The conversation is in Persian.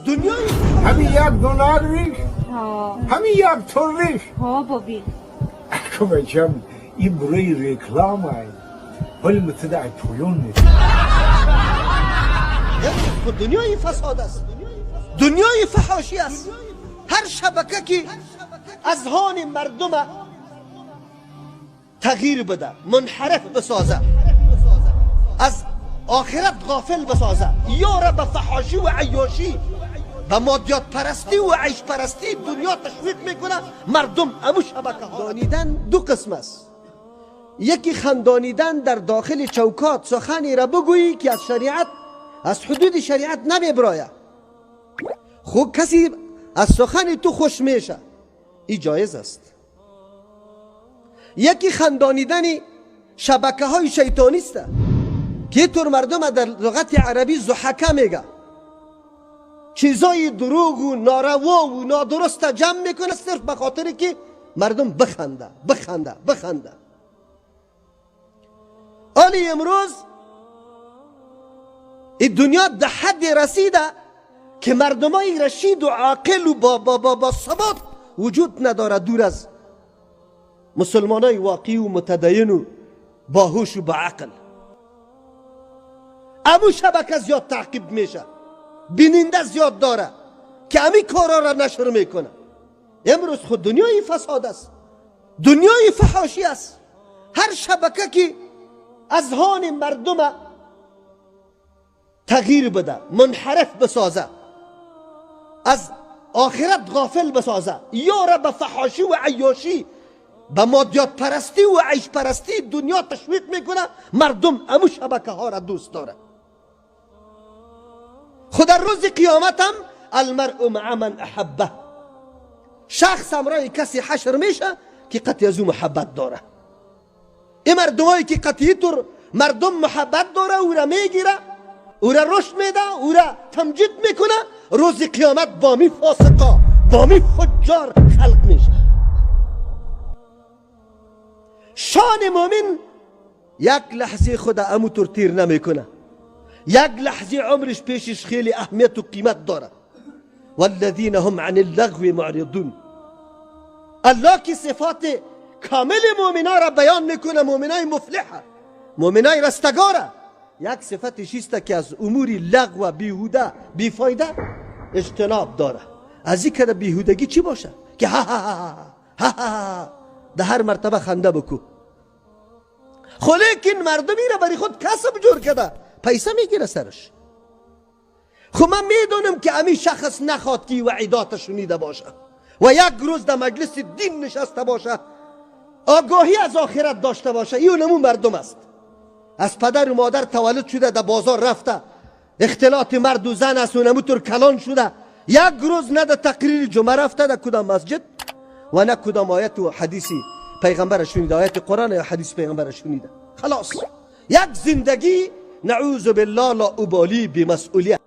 دنیای همین یک دلار ریش همین یک تور ریش ها بابی اکو بچم این برای رکلام های ولی متدعی پویون نیست دنیای فساد است، دنیای فحاشی است. هر شبکه که اذهان مردم تغییر بده، منحرف بسازه، از آخرت غافل بسازه، یا را به فحاشی و عیاشی، به مادیات پرستی و عیش پرستی دنیا تشویق میکنه مردم. امو شبکه خندانیدن دو قسم است. یکی خندانیدن در داخل چوکات سخنی را بگویی که از شریعت، از حدود شریعت نمیبرایه، خب کسی از سخن تو خوش میشه، این جایز است. یکی خندانیدن شبکه های شیطانی است که طور مردم در لغت عربی ضحکه میگه، چیزای دروغ و ناروا و نادرست جمع میکنه صرف به خاطر که مردم بخنده بخنده بخنده. آلی امروز این دنیا ده حد رسیده که مردمای رشید و عاقل و با ثبات وجود نداره دور از مسلمانای واقعی و متدین و باهوش و با عقل. امو شبکه زیاد تعقیب میشه، بیننده زیاد داره که امی کارا را نشر میکنه. امروز خود دنیای فساد است، دنیای فحاشی است. هر شبکه که اذهان مردم تغییر بده، منحرف بسازه، از آخرت غافل بسازه، یا را به فحاشی و عیاشی، به مادیات پرستی و عیش پرستی دنیا تشویق میکنه مردم. امو شبکه ها را دوست داره. خود در روز قیامت هم المرء مع من احبه، شخص همراه کسی حشر میشه که قطعی از او محبت داره. این مردمایی که قطعی طور مردم محبت داره او را میگیره، او را رشد میده، او را تمجید میکنه، روز قیامت با می فاسقا، با می فجار خلق میشه. شان مومن یک لحظه خود امو طور تیر نمیکنه، یک لحظه عمرش پیشش خیلی اهمیت و قیمت داره. والذین هم عن اللغو معرضون. الله کی صفات کامل مؤمنا را بیان میکنه، مؤمنای مفلحه، مؤمنای رستگاره. یک صفتش است که از امور لغو و بیهوده بیفایده اجتناب داره. از این که بیهودگی چی باشه که ها ها ها ها ها ده هر مرتبه خنده بکو. خو لیکن مردمی را برای خود کسب جور کرده، پیسه میگیره سرش. خو من میدونم که امی شخص نخواد که وعیدات شنیده باشه و یک روز در مجلس دین نشسته باشه، آگاهی از آخرت داشته باشه. این نمون مردم است. از پدر و مادر تولد شده، در بازار رفته، اختلاط مرد و زن است و نموتور کلان شده، یک روز نه در تقریر جمعه رفته در کدام مسجد و نه کدام آیت و حدیثی پیغمبر شنیده، آیت قرآن یا حدیث پیغمبر شنیده. خلاص یک زندگی نعوذ بالله لا ابالی بمسئولیت.